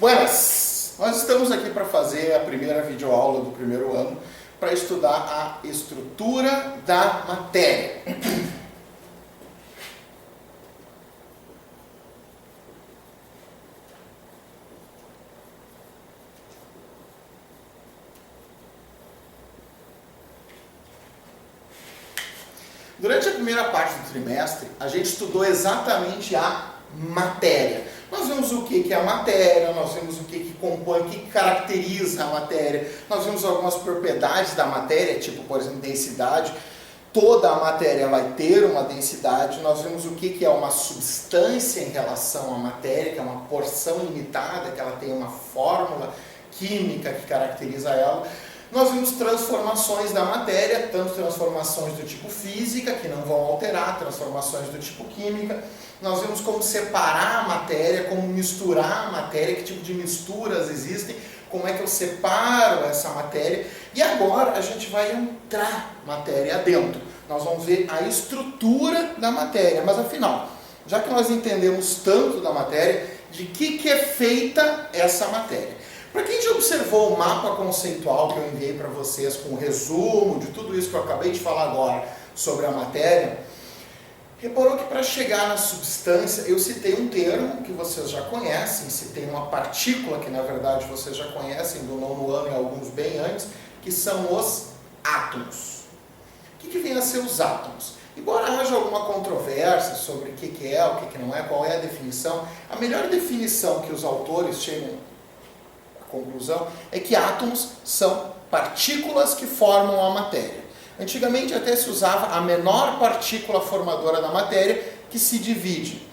Buenas! Nós estamos aqui para fazer a primeira videoaula do primeiro ano para estudar a estrutura da matéria. Durante a primeira parte do trimestre, a gente estudou exatamente a matéria. Nós vimos o que é a matéria, nós vimos o que compõe, o que caracteriza a matéria, nós vimos algumas propriedades da matéria, tipo, por exemplo, densidade. Toda a matéria vai ter uma densidade. Nós vimos o que é uma substância em relação à matéria, que é uma porção limitada, que ela tem uma fórmula química que caracteriza ela. Nós vimos transformações da matéria, tanto transformações do tipo física, que não vão alterar, transformações do tipo química. Nós vimos como separar a matéria, como misturar a matéria, que tipo de misturas existem, como é que eu separo essa matéria. E agora a gente vai entrar matéria dentro. Nós vamos ver a estrutura da matéria. Mas afinal, já que nós entendemos tanto da matéria, de que é feita essa matéria? Para quem já observou o mapa conceitual que eu enviei para vocês, com o resumo de tudo isso que eu acabei de falar agora sobre a matéria, reparou que para chegar na substância, eu citei um termo que vocês já conhecem, citei uma partícula que na verdade vocês já conhecem do nono ano e alguns bem antes, que são os átomos. O que vem a ser os átomos? Embora haja alguma controvérsia sobre o que é, o que não é, qual é a definição, a melhor definição que os autores chegam à conclusão é que átomos são partículas que formam a matéria. Antigamente até se usava a menor partícula formadora da matéria, que se divide.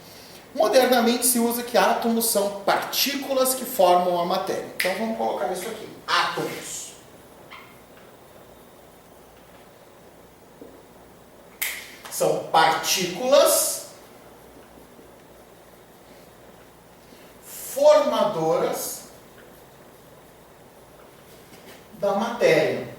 Modernamente se usa que átomos são partículas que formam a matéria. Então vamos colocar isso aqui. Átomos são partículas formadoras da matéria.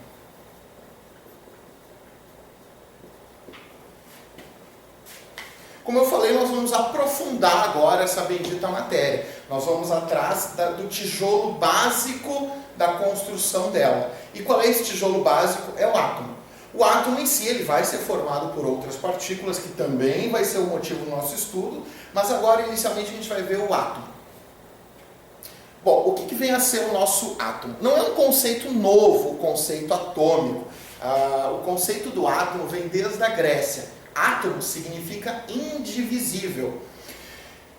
Como eu falei, nós vamos aprofundar agora essa bendita matéria. Nós vamos atrás do tijolo básico da construção dela. E qual é esse tijolo básico? É o átomo. O átomo em si ele vai ser formado por outras partículas, que também vai ser o motivo do nosso estudo, mas agora inicialmente a gente vai ver o átomo. Bom, o que vem a ser o nosso átomo? Não é um conceito novo, o conceito atômico. O conceito do átomo vem desde a Grécia. Átomo significa indivisível.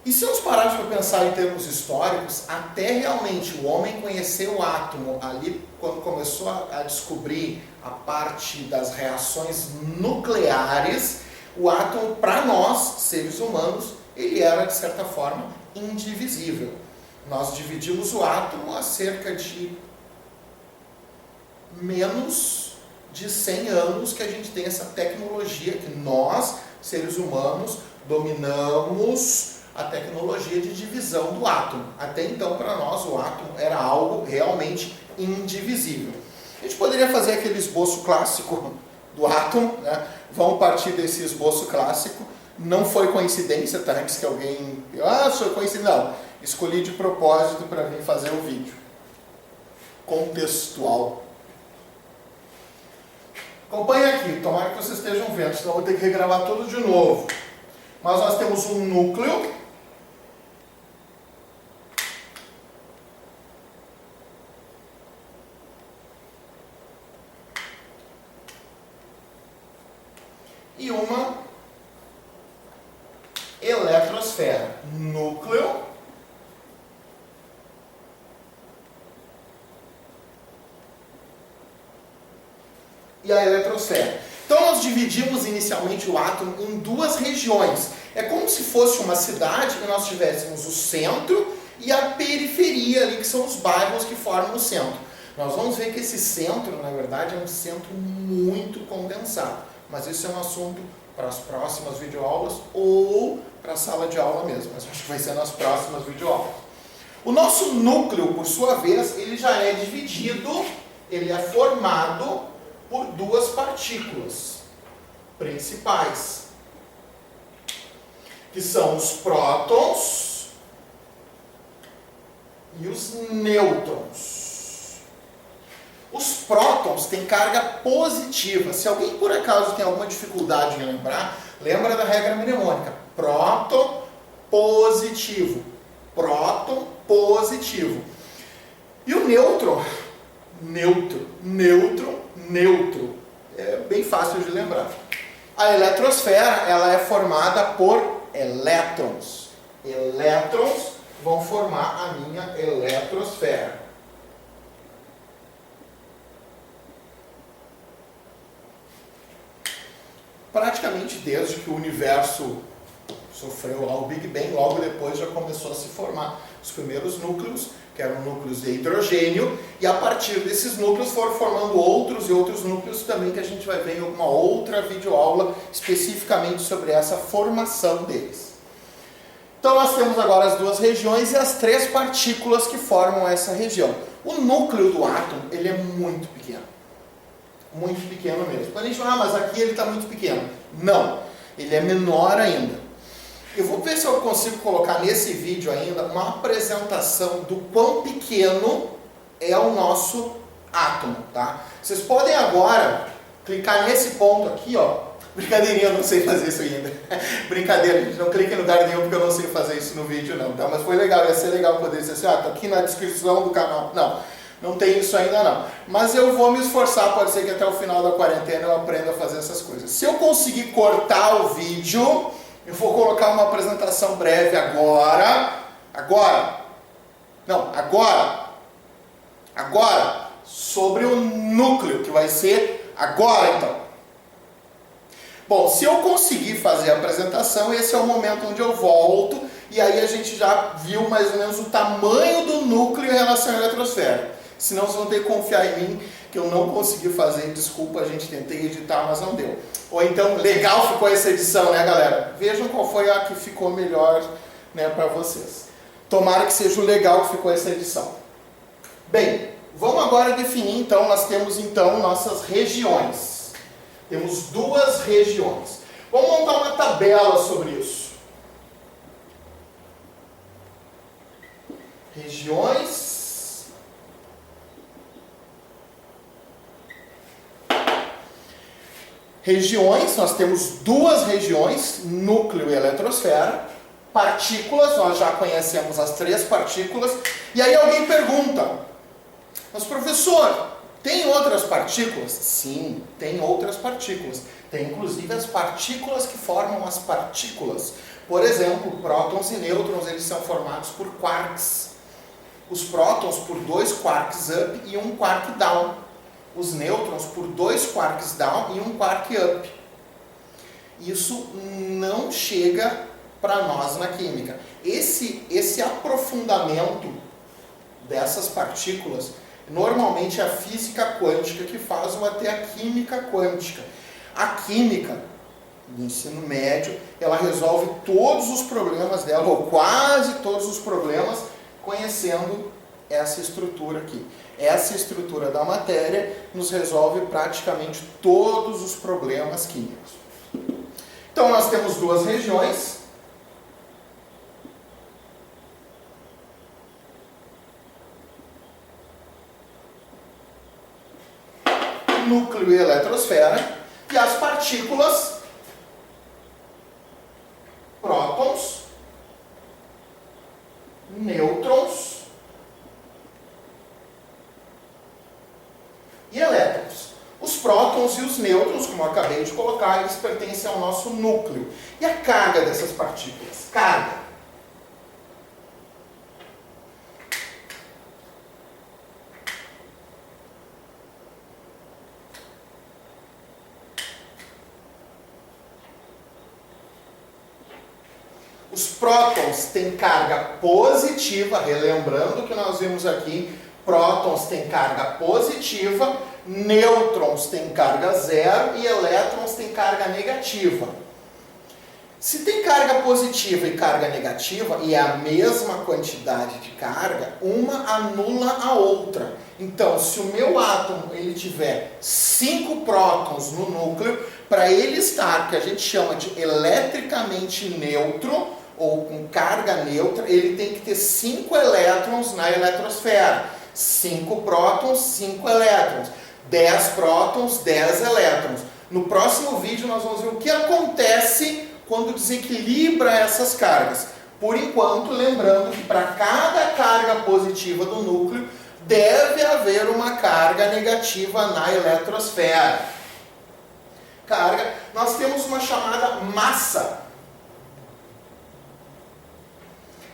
E se nós pararmos para pensar em termos históricos, até realmente o homem conhecer o átomo ali, quando começou a descobrir a parte das reações nucleares, o átomo, para nós, seres humanos, ele era, de certa forma, indivisível. Nós dividimos o átomo há cerca de menos de 100 anos que a gente tem essa tecnologia, que nós, seres humanos, dominamos a tecnologia de divisão do átomo. Até então, para nós, o átomo era algo realmente indivisível. A gente poderia fazer aquele esboço clássico do átomo, né? Vamos partir desse esboço clássico. Não foi coincidência, tá? Antes que alguém... foi coincidência. Não. Escolhi de propósito para vir fazer o vídeo. Contextual. Acompanhe aqui, tomara que vocês estejam vendo, senão eu vou ter que regravar tudo de novo. Mas nós temos um núcleo. E uma eletrosfera. Núcleo. E a eletrosfera. Então nós dividimos inicialmente o átomo em duas regiões. É como se fosse uma cidade e nós tivéssemos o centro e a periferia ali, que são os bairros que formam o centro. Nós vamos ver que esse centro, na verdade, é um centro muito condensado. Mas isso é um assunto para as próximas videoaulas ou para a sala de aula mesmo. Mas acho que vai ser nas próximas videoaulas. O nosso núcleo, por sua vez, ele já é dividido, ele é formado por duas partículas principais, que são os prótons e os os nêutrons. Os prótons têm carga positiva. Se alguém por acaso tem alguma dificuldade em lembrar, lembra da regra mnemônica. Próton positivo. Próton positivo. E o nêutron, neutro, nêutron, neutro. É bem fácil de lembrar. A eletrosfera, ela é formada por elétrons. Elétrons vão formar a minha eletrosfera. Praticamente desde que o universo sofreu lá o Big Bang, logo depois já começou a se formar os primeiros núcleos, que eram núcleos de hidrogênio, e a partir desses núcleos foram formando outros e outros núcleos também, que a gente vai ver em alguma outra videoaula especificamente sobre essa formação deles. Então nós temos agora as duas regiões e as três partículas que formam essa região. O núcleo do átomo, ele é muito pequeno. Muito pequeno mesmo. Quando a gente fala, mas aqui ele está muito pequeno. Não, ele é menor ainda. Eu vou ver se eu consigo colocar nesse vídeo ainda uma apresentação do quão pequeno é o nosso átomo, tá? Vocês podem agora clicar nesse ponto aqui, ó. Brincadeirinha, eu não sei fazer isso ainda. Brincadeira, gente, não clique em lugar nenhum porque eu não sei fazer isso no vídeo não, tá? Mas foi legal, ia ser legal poder dizer assim, tá aqui na descrição do canal. Não tem isso ainda não. Mas eu vou me esforçar, pode ser que até o final da quarentena eu aprenda a fazer essas coisas. Se eu conseguir cortar o vídeo, eu vou colocar uma apresentação breve agora, sobre o núcleo, que vai ser agora então. Bom, se eu conseguir fazer a apresentação, esse é o momento onde eu volto, e aí a gente já viu mais ou menos o tamanho do núcleo em relação à eletrosfera. Senão vocês vão ter que confiar em mim, que eu não consegui fazer, desculpa, a gente tentei editar, mas não deu. Ou então, legal ficou essa edição, né, galera? Vejam qual foi a que ficou melhor, né, para vocês. Tomara que seja o legal que ficou essa edição. Bem, vamos agora definir, então, nós temos, então, nossas regiões. Temos duas regiões. Vamos montar uma tabela sobre isso. Regiões. Regiões, nós temos duas regiões, núcleo e eletrosfera. Partículas, nós já conhecemos as três partículas. E aí alguém pergunta, mas professor, tem outras partículas? Sim, tem outras partículas. Tem inclusive as partículas que formam as partículas. Por exemplo, prótons e nêutrons, eles são formados por quarks. Os prótons por 2 quarks up e 1 quark down. Os nêutrons por 2 quarks down e 1 quark up. Isso não chega para nós na química. Esse aprofundamento dessas partículas, normalmente é a física quântica que faz ou até a química quântica. A química, do ensino médio, ela resolve todos os problemas dela, ou quase todos os problemas, conhecendo essa estrutura aqui. Essa estrutura da matéria nos resolve praticamente todos os problemas químicos. Então nós temos duas regiões. Núcleo e eletrosfera, e as partículas, prótons, nêutrons e elétrons. Os prótons e os nêutrons, como eu acabei de colocar, eles pertencem ao nosso núcleo. E a carga dessas partículas? Carga. Os prótons têm carga positiva, relembrando que nós vimos aqui, prótons têm carga positiva, nêutrons têm carga zero e elétrons têm carga negativa. Se tem carga positiva e carga negativa, e é a mesma quantidade de carga, uma anula a outra. Então, se o meu átomo ele tiver 5 prótons no núcleo, para ele estar, que a gente chama de eletricamente neutro, ou com carga neutra, ele tem que ter 5 elétrons na eletrosfera. 5 prótons, 5 elétrons. 10 prótons, 10 elétrons. No próximo vídeo nós vamos ver o que acontece quando desequilibra essas cargas. Por enquanto, lembrando que para cada carga positiva do núcleo, deve haver uma carga negativa na eletrosfera. Carga, nós temos uma chamada massa.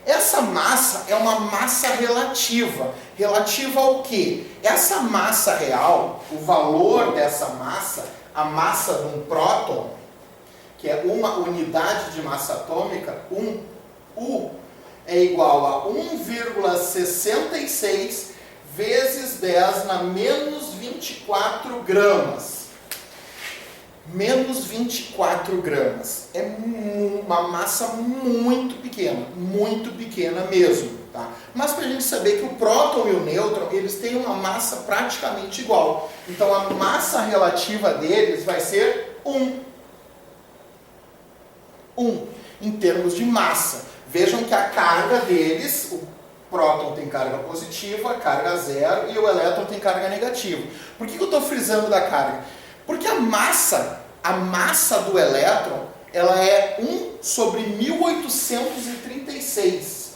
Essa massa é uma massa relativa. Relativa ao quê? Essa massa real, o valor dessa massa, a massa de um próton, que é uma unidade de massa atômica, U é igual a 1,66 vezes 10 na menos 24 gramas. Menos 24 gramas. É uma massa muito pequena mesmo. Tá? Mas para a gente saber que o próton e o nêutron, eles têm uma massa praticamente igual. Então a massa relativa deles vai ser 1. Em termos de massa. Vejam que a carga deles, o próton tem carga positiva, carga zero, e o elétron tem carga negativa. Por que eu estou frisando da carga? Porque a massa do elétron, ela é 1 sobre 1836.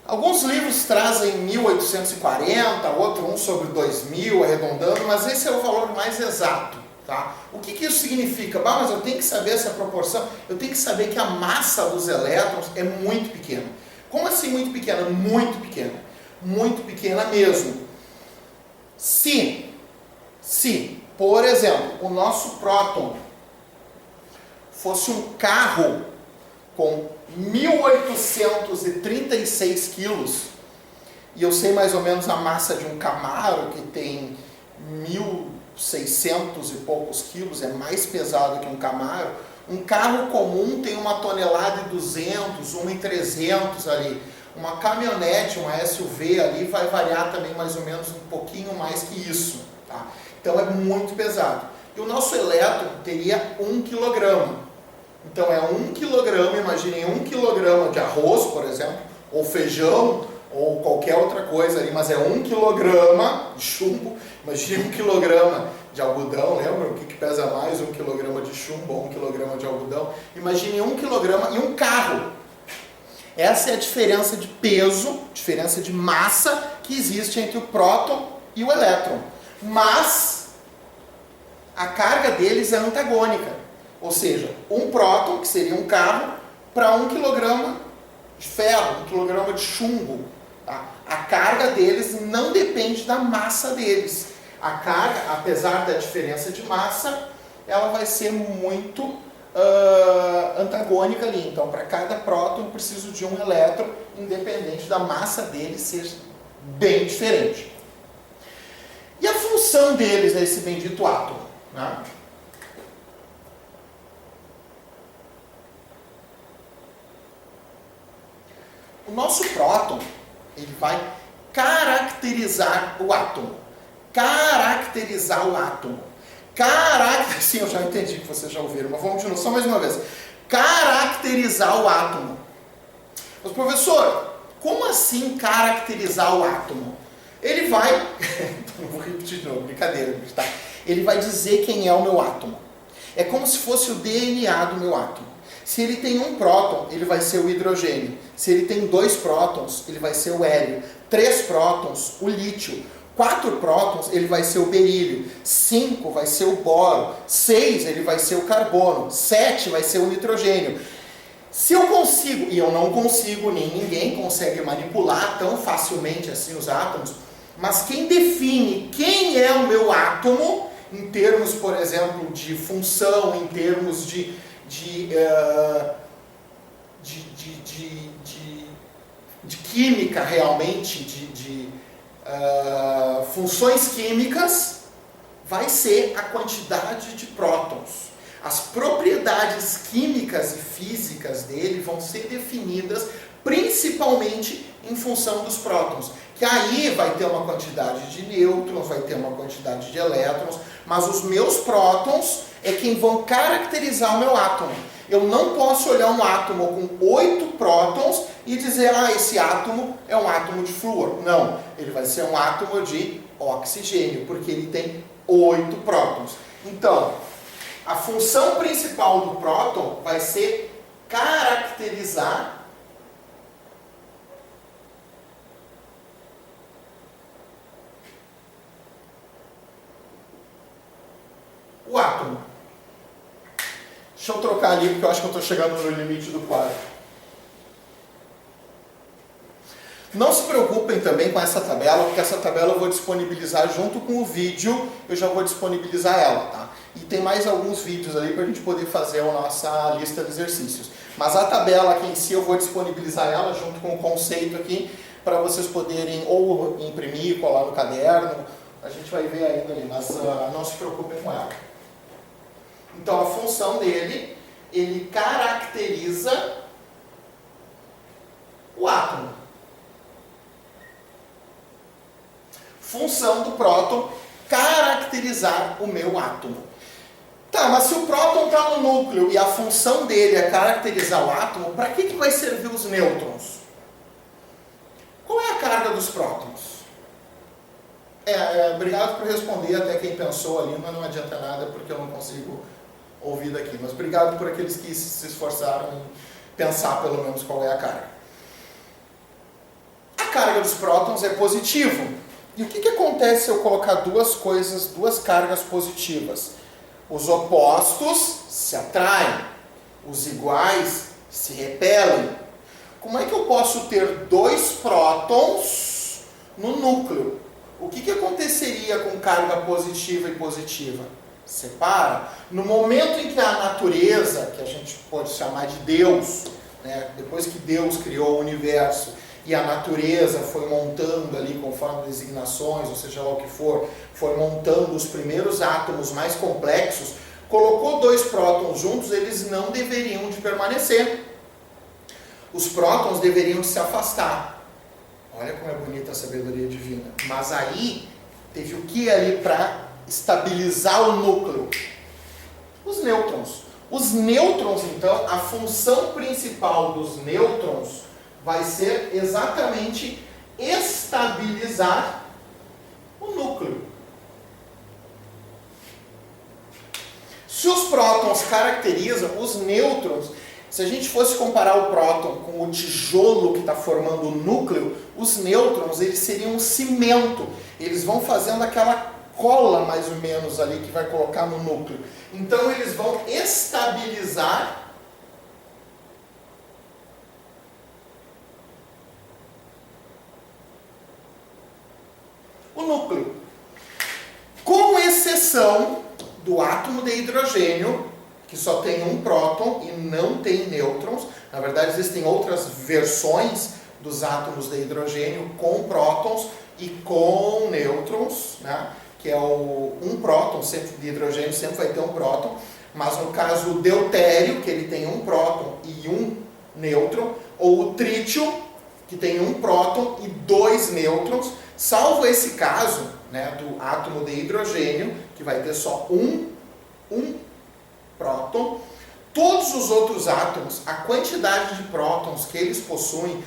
Alguns livros trazem 1840, outro 1 sobre 2000, arredondando, mas esse é o valor mais exato. Tá? O que isso significa? Mas eu tenho que saber essa proporção, eu tenho que saber que a massa dos elétrons é muito pequena. Como assim muito pequena? Muito pequena mesmo. Se, por exemplo, o nosso próton fosse um carro com 1836 quilos, e eu sei mais ou menos a massa de um Camaro, que tem 1.600 e poucos quilos, é mais pesado que um Camaro. Um carro comum tem 1,2 toneladas, 1,300 ali. Uma caminhonete, uma SUV ali vai variar também mais ou menos um pouquinho mais que isso. Tá? Então é muito pesado. E o nosso elétron teria 1 quilograma. Então é 1 quilograma, imaginem 1 quilograma de arroz, por exemplo, ou feijão, ou qualquer outra coisa ali, mas é 1 quilograma de chumbo. Imagine 1 quilograma de algodão, lembra? O que pesa mais? 1 quilograma de chumbo ou 1 quilograma de algodão? Imagine 1 quilograma e um carro. Essa é a diferença de peso, diferença de massa que existe entre o próton e o elétron. Mas a carga deles é antagônica. Ou seja, um próton, que seria um carro, para 1 quilograma de ferro, 1 quilograma de chumbo. Tá? A carga deles não depende da massa deles. A carga, apesar da diferença de massa, ela vai ser muito antagônica ali. Então, para cada próton, eu preciso de um elétron, independente da massa deles ser bem diferente. E a função deles nesse bendito átomo? Né? O nosso próton, ele vai caracterizar o átomo. Sim, eu já entendi que vocês já ouviram, mas vamos de novo, só mais uma vez. Caracterizar o átomo. Mas, professor, como assim caracterizar o átomo? Ele vai... Não vou repetir de novo, brincadeira, tá? Ele vai dizer quem é o meu átomo. É como se fosse o DNA do meu átomo. Se ele tem um próton, ele vai ser o hidrogênio. Se ele tem 2 prótons, ele vai ser o hélio. 3 prótons, o lítio. 4 prótons, ele vai ser o berílio. 5 vai ser o boro. 6 ele vai ser o carbono. 7 vai ser o nitrogênio. Se eu consigo, e eu não consigo, nem ninguém consegue manipular tão facilmente assim os átomos, mas quem define quem é o meu átomo, em termos, por exemplo, de função, em termos de química realmente, de funções químicas, vai ser a quantidade de prótons. As propriedades químicas e físicas dele vão ser definidas principalmente em função dos prótons, que aí vai ter uma quantidade de nêutrons, vai ter uma quantidade de elétrons, mas os meus prótons é quem vão caracterizar o meu átomo. Eu não posso olhar um átomo com 8 prótons e dizer, esse átomo é um átomo de flúor. Não, ele vai ser um átomo de oxigênio, porque ele tem 8 prótons. Então, a função principal do próton vai ser caracterizar o átomo. Deixa eu trocar ali, porque eu acho que eu estou chegando no limite do quadro. Não se preocupem também com essa tabela, porque essa tabela eu vou disponibilizar junto com o vídeo, eu já vou disponibilizar ela, tá? E tem mais alguns vídeos ali para a gente poder fazer a nossa lista de exercícios. Mas a tabela aqui em si eu vou disponibilizar ela junto com o conceito aqui, para vocês poderem ou imprimir, colar no caderno, a gente vai ver ainda ali, mas não se preocupem com ela. Então a função dele, ele caracteriza o átomo. Função do próton, caracterizar o meu átomo. Tá, mas se o próton está no núcleo e a função dele é caracterizar o átomo, para que vai servir os nêutrons? Qual é a carga dos prótons? Obrigado por responder até quem pensou ali, mas não adianta nada porque eu não consigo ouvir daqui. Mas obrigado por aqueles que se esforçaram em pensar pelo menos qual é a carga. A carga dos prótons é positiva. E o que acontece se eu colocar duas cargas positivas? Os opostos se atraem, os iguais se repelem. Como é que eu posso ter 2 prótons no núcleo? O que aconteceria com carga positiva e positiva? Separa. No momento em que a natureza, que a gente pode chamar de Deus, né, depois que Deus criou o universo, e a natureza foi montando ali, conforme designações, ou seja lá o que for, foi montando os primeiros átomos mais complexos, colocou 2 prótons juntos, eles não deveriam de permanecer. Os prótons deveriam se afastar. Olha como é bonita a sabedoria divina. Mas aí, teve o que ali para estabilizar o núcleo? Os nêutrons. Os nêutrons, então, a função principal dos nêutrons vai ser exatamente estabilizar o núcleo. Se os prótons caracterizam, os nêutrons, se a gente fosse comparar o próton com o tijolo que está formando o núcleo, os nêutrons, eles seriam um cimento. Eles vão fazendo aquela cola, mais ou menos, ali, que vai colocar no núcleo. Então, eles vão estabilizar o núcleo. Com exceção do átomo de hidrogênio, que só tem um próton e não tem nêutrons. Na verdade, existem outras versões dos átomos de hidrogênio com prótons e com nêutrons, né? Que é um próton, sempre de hidrogênio sempre vai ter um próton, mas no caso o deutério, que ele tem um próton e um nêutron, ou o trítio, que tem um próton e 2 nêutrons, salvo esse caso, né, do átomo de hidrogênio, que vai ter só um próton. Todos os outros átomos, a quantidade de prótons que eles possuem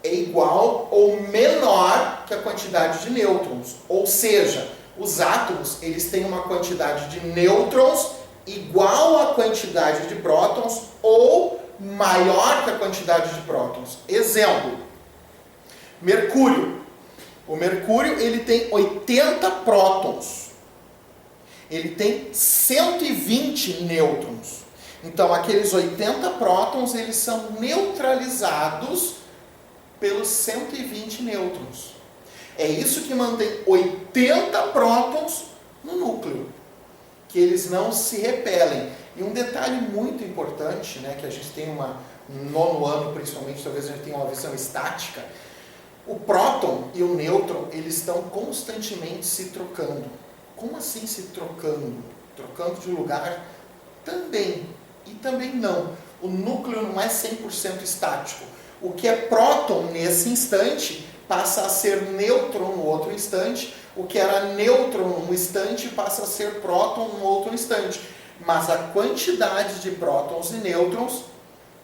é igual ou menor que a quantidade de nêutrons. Ou seja, os átomos, eles têm uma quantidade de nêutrons igual à quantidade de prótons ou maior que a quantidade de prótons. Exemplo, Mercúrio. O Mercúrio, ele tem 80 prótons. Ele tem 120 nêutrons. Então, aqueles 80 prótons, eles são neutralizados pelos 120 nêutrons. É isso que mantém 80 prótons no núcleo, que eles não se repelem. E um detalhe muito importante, né, que a gente tem no nono ano, principalmente, talvez a gente tenha uma visão estática, o próton e o nêutron, eles estão constantemente se trocando. Como assim se trocando? Trocando de lugar? Também. E também não. O núcleo não é 100% estático. O que é próton nesse instante passa a ser nêutron no outro instante. O que era nêutron num instante passa a ser próton no outro instante. mas a quantidade de prótons e nêutrons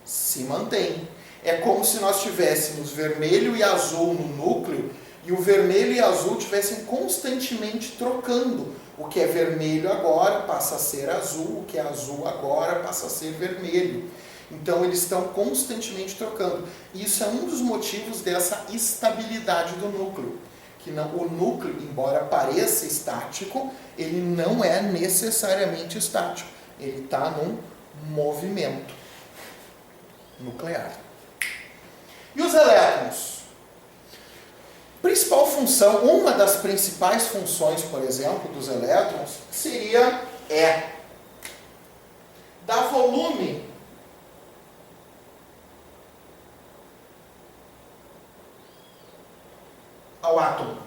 se mantém. É como se nós tivéssemos vermelho e azul no núcleo e o vermelho e azul estivessem constantemente trocando. O que é vermelho agora passa a ser azul, o que é azul agora passa a ser vermelho. Então eles estão constantemente trocando. Isso é um dos motivos dessa estabilidade do núcleo. Que não, o núcleo, embora pareça estático, ele não é necessariamente estático. Ele está num movimento nuclear. E os elétrons? Principal função, uma das principais funções, por exemplo, dos elétrons, seria dar volume ao átomo.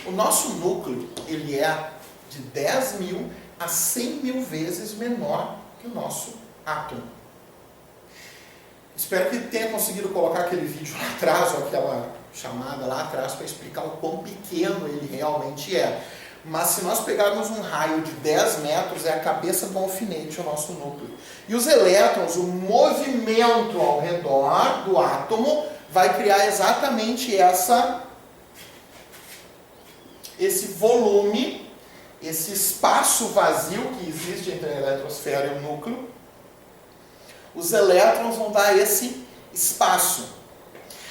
O nosso núcleo, ele é de 10.000 a 100.000 vezes menor que o nosso átomo. Espero que tenha conseguido colocar aquele vídeo lá atrás, ou aquela chamada lá atrás, para explicar o quão pequeno ele realmente é. Mas se nós pegarmos um raio de 10 metros, é a cabeça do alfinete o nosso núcleo. E os elétrons, o movimento ao redor do átomo, vai criar exatamente esse volume, esse espaço vazio que existe entre a eletrosfera e o núcleo. Os elétrons vão dar esse espaço.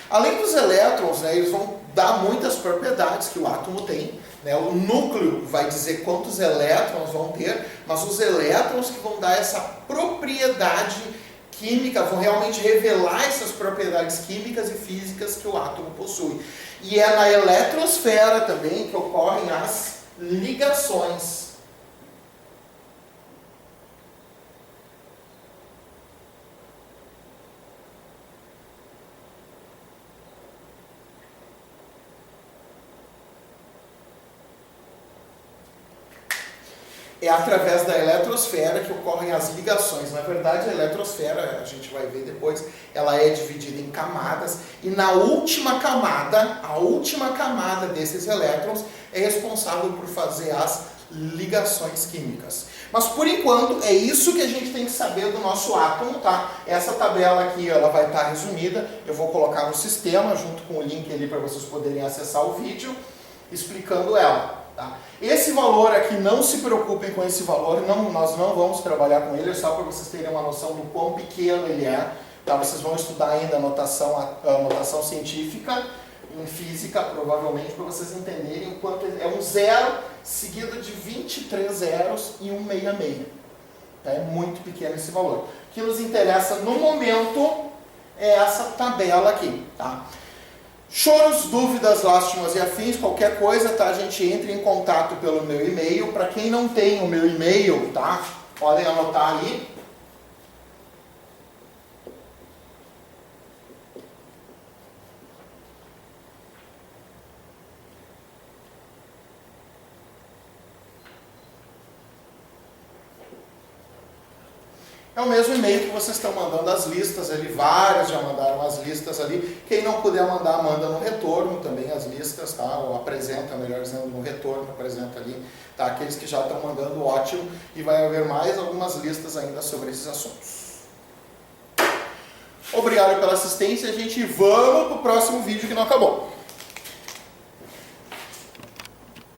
Além dos elétrons, né, eles vão dar muitas propriedades que o átomo tem. Né? O núcleo vai dizer quantos elétrons vão ter, mas os elétrons que vão dar essa propriedade química, vão realmente revelar essas propriedades químicas e físicas que o átomo possui. E é na eletrosfera também que ocorrem as ligações. É através da eletrosfera que ocorrem as ligações. Na verdade, a eletrosfera, a gente vai ver depois, ela é dividida em camadas, e na última camada, a última camada desses elétrons é responsável por fazer as ligações químicas. Mas por enquanto é isso que a gente tem que saber do nosso átomo, tá? Essa tabela aqui, ela vai estar resumida, eu vou colocar no sistema junto com o link ali para vocês poderem acessar o vídeo explicando ela. Tá? Esse valor aqui, não se preocupem com esse valor, nós não vamos trabalhar com ele, é só para vocês terem uma noção do quão pequeno ele é. Tá? Vocês vão estudar ainda a notação científica, em física, provavelmente, para vocês entenderem o quanto é um zero seguido de 23 zeros e um meia meia. Tá? É muito pequeno esse valor. O que nos interessa no momento é essa tabela aqui. Tá? Choros, dúvidas, lástimas e afins, qualquer coisa, tá? A gente entra em contato pelo meu e-mail. Para quem não tem o meu e-mail, tá? Podem anotar ali. É o mesmo e-mail que vocês estão mandando as listas ali, vários já mandaram as listas ali. Quem não puder mandar, manda no retorno também as listas, tá? Ou apresenta, melhor dizendo, no retorno, apresenta ali, tá? Aqueles que já estão mandando, ótimo. E vai haver mais algumas listas ainda sobre esses assuntos. Obrigado pela assistência, a gente vamos pro próximo vídeo que não acabou.